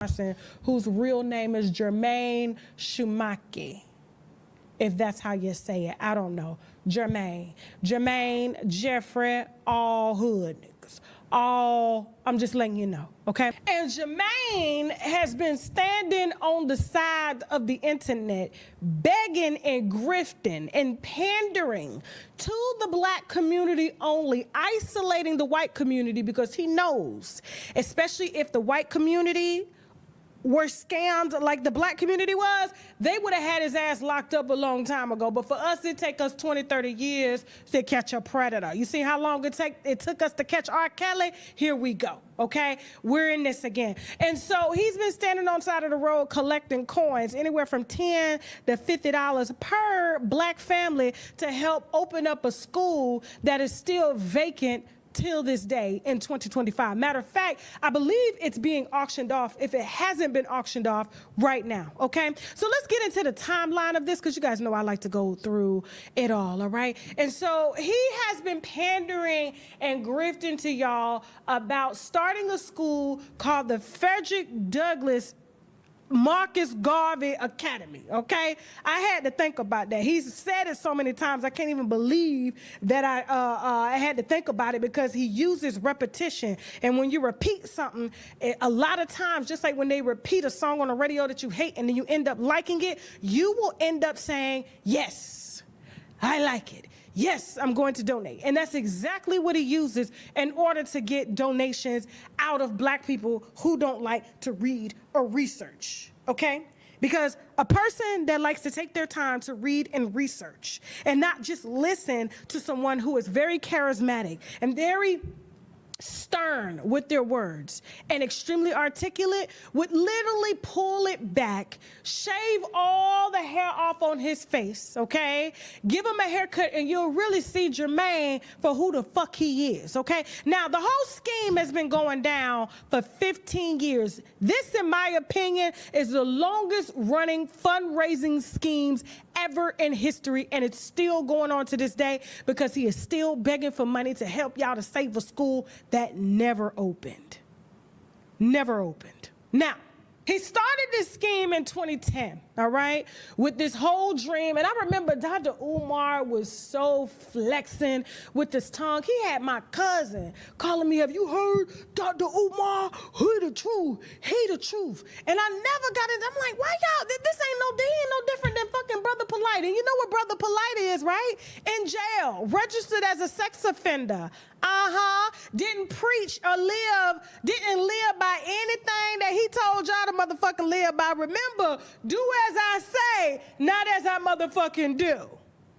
person whose real name is Jermaine Shumaki. If that's how you say it, I don't know. Jermaine, Jeffrey, all hood niggas. I'm just letting you know, okay? And Jermaine has been standing on the side of the internet, begging and grifting and pandering to the black community only, isolating the white community because he knows, especially if the white community were scammed like the black community was, they would have had his ass locked up a long time ago. But for us, it take us 20, 30 years to catch a predator. You see how long it took us to catch R. Kelly? Here we go, okay? We're in this again. And so he's been standing on the side of the road collecting coins, anywhere from $10 to $50 per black family to help open up a school that is still vacant till this day in 2025. Matter of fact, I believe it's being auctioned off if it hasn't been auctioned off right now, okay? So let's get into the timeline of this because you guys know I like to go through it all right? And so he has been pandering and grifting to y'all about starting a school called the Frederick Douglass Marcus Garvey Academy, okay? I had to think about that. He's said it so many times, I can't even believe that I had to think about it because he uses repetition. And when you repeat something, a lot of times, just like when they repeat a song on the radio that you hate and then you end up liking it, you will end up saying, yes, I like it. Yes, I'm going to donate. And that's exactly what he uses in order to get donations out of black people who don't like to read or research, okay? Because a person that likes to take their time to read and research and not just listen to someone who is very charismatic and very stern with their words and extremely articulate would literally pull it back, shave all the hair off on his face, okay? Give him a haircut and you'll really see Jermaine for who the fuck he is, okay? Now, the whole scheme has been going down for 15 years. This, in my opinion, is the longest running fundraising schemes ever in history, and it's still going on to this day because he is still begging for money to help y'all to save a school that never opened. Never opened. Now, he started this scheme in 2010, all right, with this whole dream. And I remember Dr. Umar was so flexing with his tongue. He had my cousin calling me, have you heard Dr. Umar? He the truth. He the truth. And I never got it. I'm like, why y'all? This ain't no different than fucking Brother Polite. And you know what Brother Polite is, right? In jail, registered as a sex offender. Didn't preach or didn't live by anything that he told y'all to motherfucking live by. Remember, do as I say, not as I motherfucking do.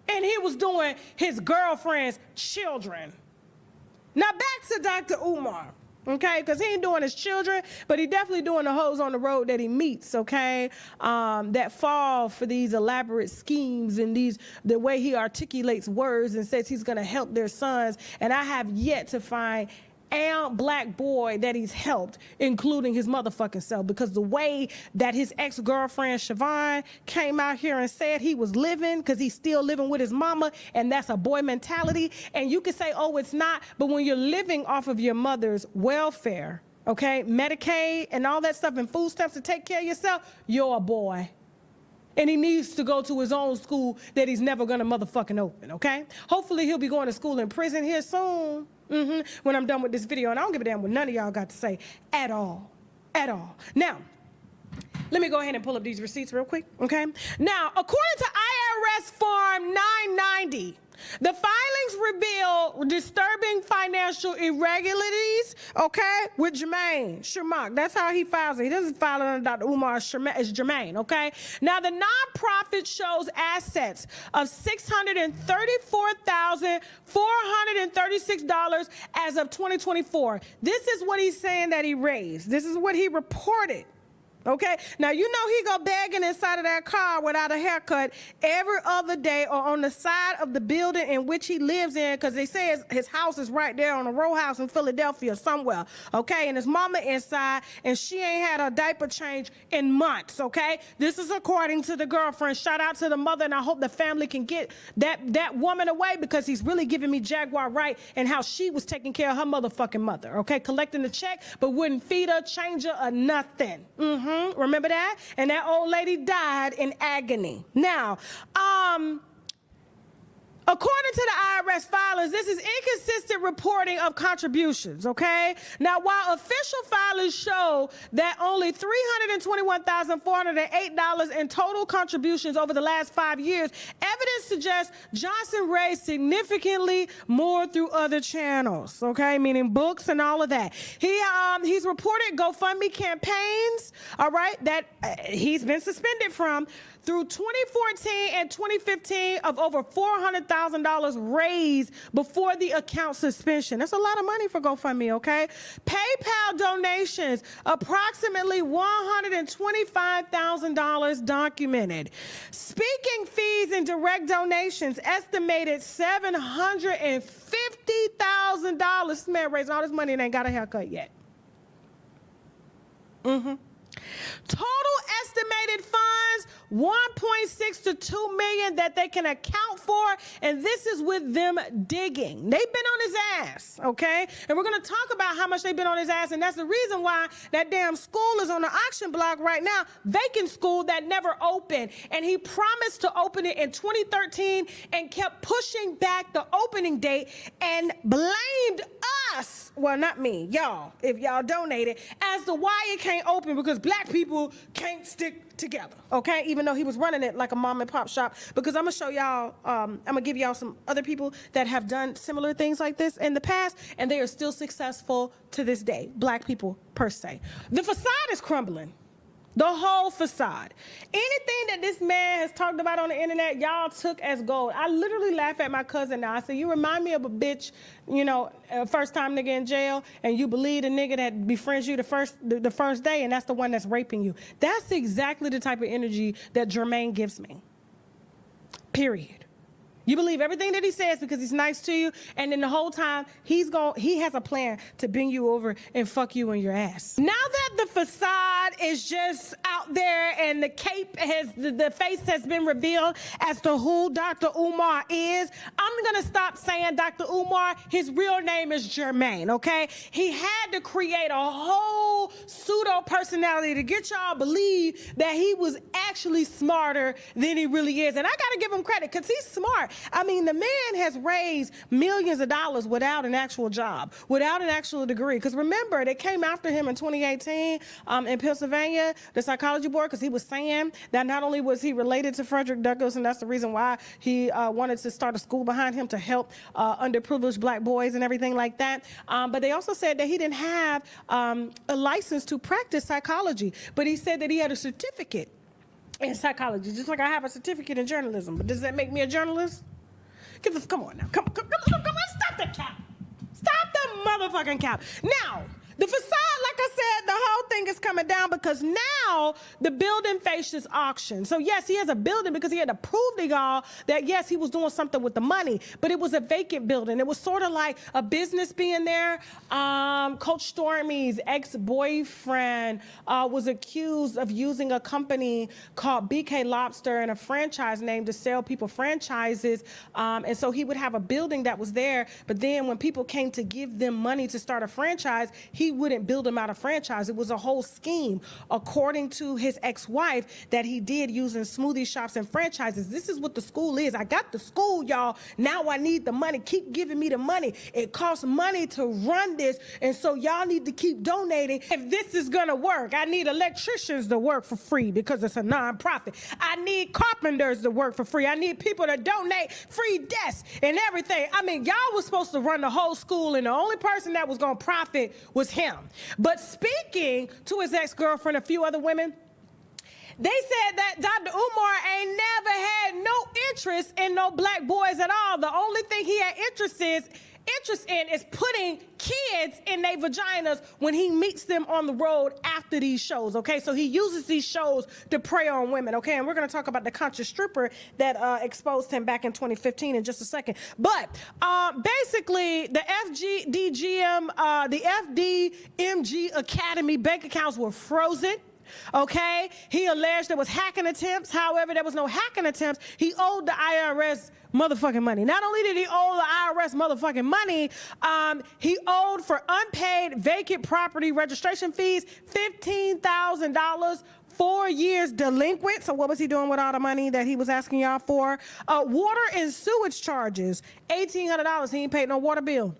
And he was doing his girlfriend's children. Now back to Dr. Umar, okay? Because he ain't doing his children, but he definitely doing the hoes on the road that he meets, okay? That fall for these elaborate schemes and the way he articulates words and says he's gonna help their sons. And I have yet to find a black boy that he's helped, including his motherfucking self, because the way that his ex-girlfriend Siobhan came out here and said he was living because he's still living with his mama, and that's a boy mentality. And you can say, oh, it's not, but when you're living off of your mother's welfare, okay, Medicaid and all that stuff and food stamps to take care of yourself, you're a boy. And he needs to go to his own school that he's never gonna motherfucking open, okay? Hopefully he'll be going to school in prison here soon, when I'm done with this video. And I don't give a damn what none of y'all got to say at all, at all. Now, let me go ahead and pull up these receipts real quick, okay? Now, according to IRS Form 990, the filings reveal disturbing financial irregularities, okay, with Jermaine Shumak. That's how he files it. He doesn't file it under Dr. Umar. It's Jermaine, okay? Now, the nonprofit shows assets of $634,436 as of 2024. This is what he's saying that he raised. This is what he reported. Okay, now you know he go begging inside of that car without a haircut every other day or on the side of the building in which he lives in, because they say his house is right there on a row house in Philadelphia somewhere. Okay, and his mama inside, and she ain't had a diaper change in months. Okay, this is according to the girlfriend. Shout out to the mother, and I hope the family can get that woman away, because he's really giving me Jaguar right and how she was taking care of her motherfucking mother. Okay, collecting the check but wouldn't feed her, change her, or nothing. Remember that? And that old lady died in agony. Now, according to the IRS filings, this is inconsistent reporting of contributions, okay? Now, while official filings show that only $321,408 in total contributions over the last 5 years, evidence suggests Johnson raised significantly more through other channels, okay? Meaning books and all of that. He's reported GoFundMe campaigns, all right, that he's been suspended from, through 2014 and 2015 of over $400,000 raised before the account suspension. That's a lot of money for GoFundMe, okay? PayPal donations, approximately $125,000 documented. Speaking fees and direct donations, estimated $750,000. This man raised all this money and ain't got a haircut yet. Total estimated funds, 1.6 to 2 million that they can account for, and this is with them digging. They've been on his ass, okay? And we're going to talk about how much they've been on his ass, and that's the reason why that damn school is on the auction block right now, vacant school that never opened. And he promised to open it in 2013 and kept pushing back the opening date and blamed us, well, not me, y'all, if y'all donated, as to why it can't open, because black people can't stick together, okay? Even though he was running it like a mom and pop shop, because I'm gonna show y'all, I'm gonna give y'all some other people that have done similar things like this in the past, and they are still successful to this day, black people per se. The facade is crumbling. The whole facade. Anything that this man has talked about on the internet, y'all took as gold. I literally laugh at my cousin now. I say, you remind me of a bitch, you know, first time nigga in jail, and you believe the nigga that befriends you the first day, and that's the one that's raping you. That's exactly the type of energy that Jermaine gives me. Period. You believe everything that he says because he's nice to you, and then the whole time he has a plan to bend you over and fuck you in your ass. Now that the facade is just out there and the cape the face has been revealed as to who Dr. Umar is, I'm gonna stop saying Dr. Umar. His real name is Jermaine, okay? He had to create a whole pseudo personality to get y'all believe that he was actually smarter than he really is. And I gotta give him credit, because he's smart. I mean, the man has raised millions of dollars without an actual job, without an actual degree. Because remember, they came after him in 2018 in Pennsylvania, the psychology board, because he was saying that not only was he related to Frederick Douglass, and that's the reason why he wanted to start a school behind him to help underprivileged black boys and everything like that. But they also said that he didn't have a license to practice psychology, but he said that he had a certificate in psychology, just like I have a certificate in journalism. But does that make me a journalist? Come on now. Come on, stop the cap. Stop the motherfucking cap. Now, the facade, like I said, the whole thing is coming down because now the building faces auction. So yes, he has a building because he had to prove to y'all that yes, he was doing something with the money, but it was a vacant building. It was sort of like a business being there. Coach Stormy's ex-boyfriend was accused of using a company called BK Lobster and a franchise name to sell people franchises. And so he would have a building that was there, but then when people came to give them money to start a franchise, he wouldn't build them out a franchise. It was a whole scheme, according to his ex-wife, that he did using smoothie shops and franchises. This is what the school is. I got the school, y'all. Now I need the money. Keep giving me the money. It costs money to run this, and so y'all need to keep donating if this is gonna work. I need electricians to work for free because it's a nonprofit. I need carpenters to work for free. I need people to donate free desks and everything. I mean, y'all was supposed to run the whole school, and the only person that was gonna profit was him. But speaking to his ex-girlfriend, a few other women, they said that Dr. Umar ain't never had no interest in no black boys at all. The only thing he had interest interest in is putting kids in their vaginas when he meets them on the road after these shows, okay? So he uses these shows to prey on women, okay? And we're going to talk about the conscious stripper that exposed him back in 2015 in just a second. But basically, the FDMG Academy bank accounts were frozen. Okay, he alleged there was hacking attempts. However, there was no hacking attempts. He owed the IRS motherfucking money. Not only did he owe the IRS motherfucking money, he owed for unpaid vacant property registration fees $15,000. 4 years delinquent. So what was he doing with all the money that he was asking y'all for? Water and sewage charges, $1,800. He ain't paid no water bill.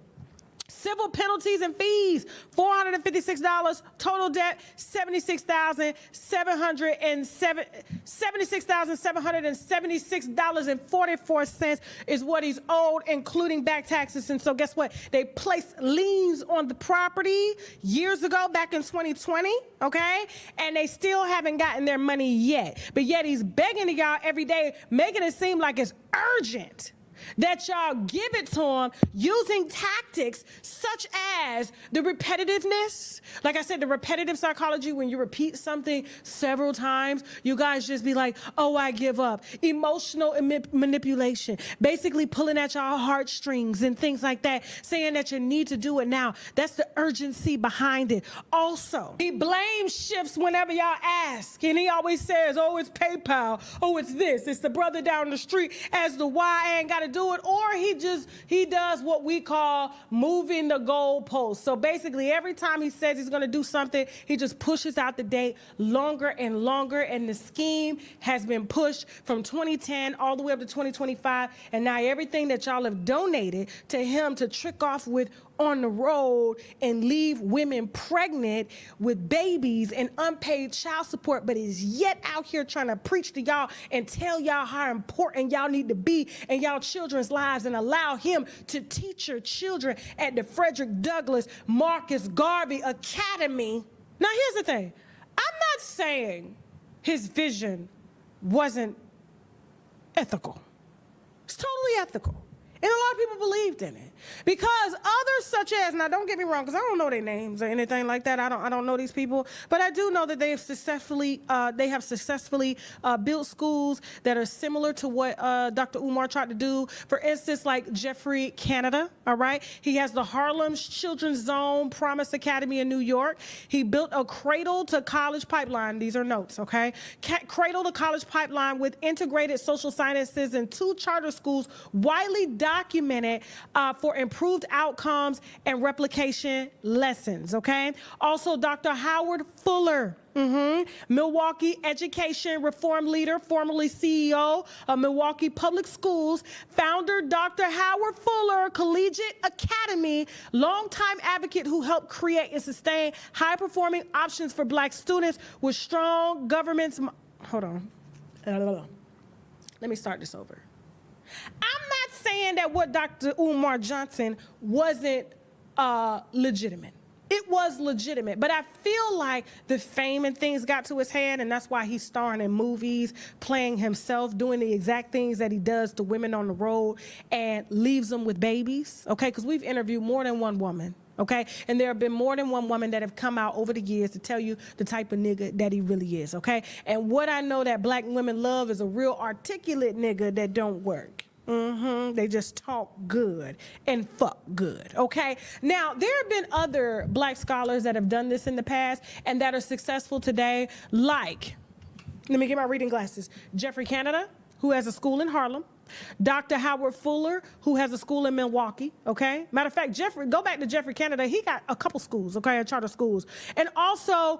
Civil penalties and fees, $456. Total debt, $76,776.44 is what he's owed, including back taxes. And so guess what? They placed liens on the property years ago, back in 2020, okay? And they still haven't gotten their money yet. But yet he's begging to y'all every day, making it seem like it's urgent that y'all give it to him using tactics such as the repetitiveness. Like I said, the repetitive psychology, when you repeat something several times, you guys just be like, oh, I give up. Emotional manipulation, basically pulling at y'all heartstrings and things like that, saying that you need to do it now. That's the urgency behind it. Also, he blame shifts whenever y'all ask, and he always says, oh, it's PayPal, oh, it's this, it's the brother down the street, as the why I ain't got to do it, or he does what we call moving the goalpost. So basically, every time he says he's going to do something, he just pushes out the date longer and longer, and the scheme has been pushed from 2010 all the way up to 2025, and now everything that y'all have donated to him to trick off with on the road and leave women pregnant with babies and unpaid child support, but is yet out here trying to preach to y'all and tell y'all how important y'all need to be in y'all children's lives, and allow him to teach your children at the Frederick Douglass Marcus Garvey Academy. Now here's the thing, I'm not saying his vision wasn't ethical. It's totally ethical. And a lot of people believed in it, because others such as, now don't get me wrong, because I don't know their names or anything like that. I don't know these people, but I do know that they have successfully built schools that are similar to what Dr. Umar tried to do. For instance, like Jeffrey Canada, all right? He has the Harlem Children's Zone Promise Academy in New York. He built a cradle to college pipeline. These are notes, okay? Cradle to college pipeline with integrated social sciences and 2 charter schools widely documented for improved outcomes and replication lessons, okay? Also, Dr. Howard Fuller, Milwaukee education reform leader, formerly CEO of Milwaukee Public Schools, founder Dr. Howard Fuller Collegiate Academy, longtime advocate who helped create and sustain high-performing options for Black students with strong governments. Hold on. Let me start this over. I'm not saying that what Dr. Umar Johnson wasn't legitimate. It was legitimate, but I feel like the fame and things got to his head, and that's why he's starring in movies, playing himself, doing the exact things that he does to women on the road and leaves them with babies, okay? Because we've interviewed more than one woman, okay? And there have been more than one woman that have come out over the years to tell you the type of nigga that he really is, okay? And what I know that Black women love is a real articulate nigga that don't work. They just talk good and fuck good, okay? Now, there have been other Black scholars that have done this in the past and that are successful today, like, let me get my reading glasses, Jeffrey Canada, who has a school in Harlem, Dr. Howard Fuller, who has a school in Milwaukee, okay? Matter of fact, go back to Jeffrey Canada, he got a couple schools, okay, charter schools. And also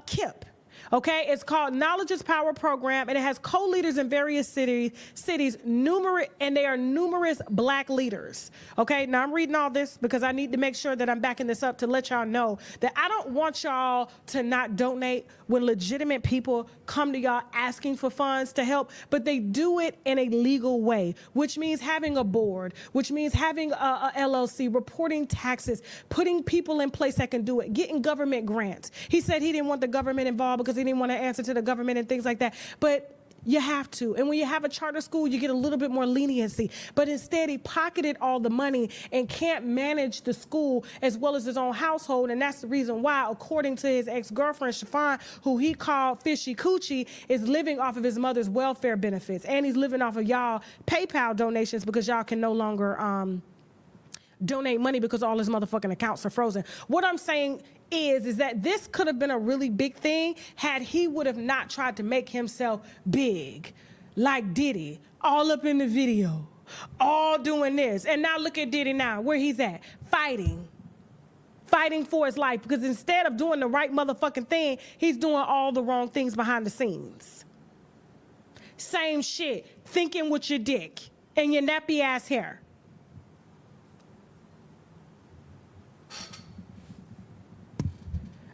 KIP. Okay, it's called Knowledge is Power Program, and it has co-leaders in various cities, numerous, and they are numerous Black leaders. Okay, now I'm reading all this because I need to make sure that I'm backing this up to let y'all know that I don't want y'all to not donate when legitimate people come to y'all asking for funds to help, but they do it in a legal way, which means having a board, which means having a LLC, reporting taxes, putting people in place that can do it, getting government grants. He said he didn't want the government involved because he didn't want to answer to the government and things like that. But You have to. And when you have a charter school, you get a little bit more leniency. But instead, he pocketed all the money and can't manage the school as well as his own household. And that's the reason why, according to his ex-girlfriend, Chiffon, who he called Fishy Coochie, is living off of his mother's welfare benefits. And he's living off of y'all PayPal donations because y'all can no longer donate money because all his motherfucking accounts are frozen. What I'm saying is that this could have been a really big thing had he would have not tried to make himself big, like Diddy, all up in the video, all doing this. And now look at Diddy now, where he's at, fighting for his life, because instead of doing the right motherfucking thing, he's doing all the wrong things behind the scenes. Same shit, thinking with your dick and your nappy ass hair.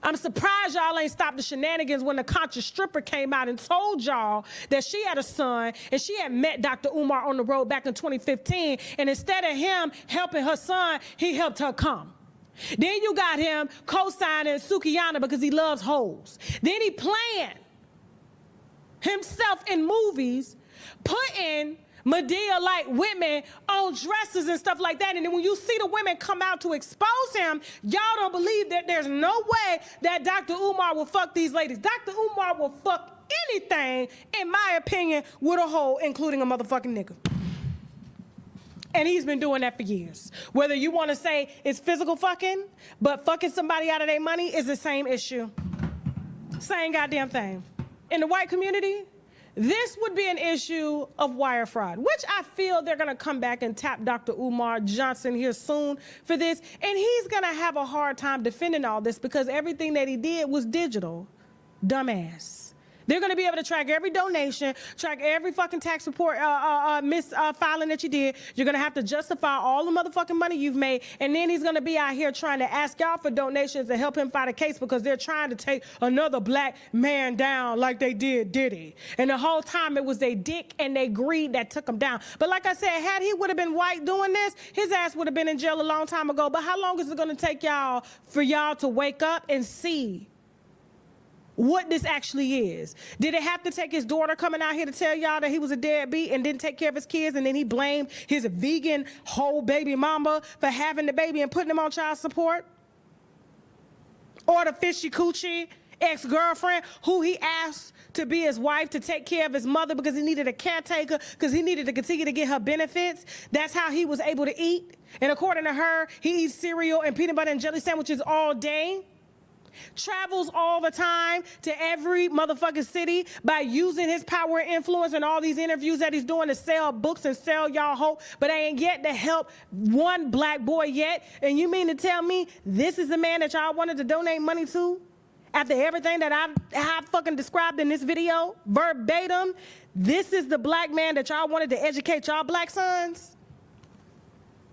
I'm surprised y'all ain't stopped the shenanigans when the conscious stripper came out and told y'all that she had a son and she had met Dr. Umar on the road back in 2015, and instead of him helping her son, he helped her come. Then you got him co-signing Sukiyana because he loves hoes. Then he playing himself in movies, putting Madea-like women on dresses and stuff like that. And then when you see the women come out to expose him, y'all don't believe that there's no way that Dr. Umar will fuck these ladies. Dr. Umar will fuck anything, in my opinion, with a hoe, including a motherfucking nigga. And he's been doing that for years. Whether you want to say it's physical fucking, but fucking somebody out of their money is the same issue. Same goddamn thing. In the white community, this would be an issue of wire fraud, which I feel they're going to come back and tap Dr. Umar Johnson here soon for this. And he's going to have a hard time defending all this because everything that he did was digital. Dumbass. They're going to be able to track every donation, track every fucking tax report filing that you did. You're going to have to justify all the motherfucking money you've made. And then he's going to be out here trying to ask y'all for donations to help him fight a case because they're trying to take another black man down like they did Diddy. And the whole time it was their dick and their greed that took him down. But like I said, had he would have been white doing this, his ass would have been in jail a long time ago. But how long is it going to take y'all for y'all to wake up and see what this actually is? Did it have to take his daughter coming out here to tell y'all that he was a deadbeat and didn't take care of his kids, and then he blamed his vegan whole baby mama for having the baby and putting him on child support? Or the Fishy Coochie ex-girlfriend who he asked to be his wife to take care of his mother because he needed a caretaker, because he needed to continue to get her benefits. That's how he was able to eat. And according to her, he eats cereal and peanut butter and jelly sandwiches all day. Travels all the time to every motherfucking city by using his power and influence and all these interviews that he's doing to sell books and sell y'all hope, but ain't yet to help one black boy yet. And you mean to tell me this is the man that y'all wanted to donate money to? After everything that I fucking described in this video, verbatim, this is the black man that y'all wanted to educate y'all black sons?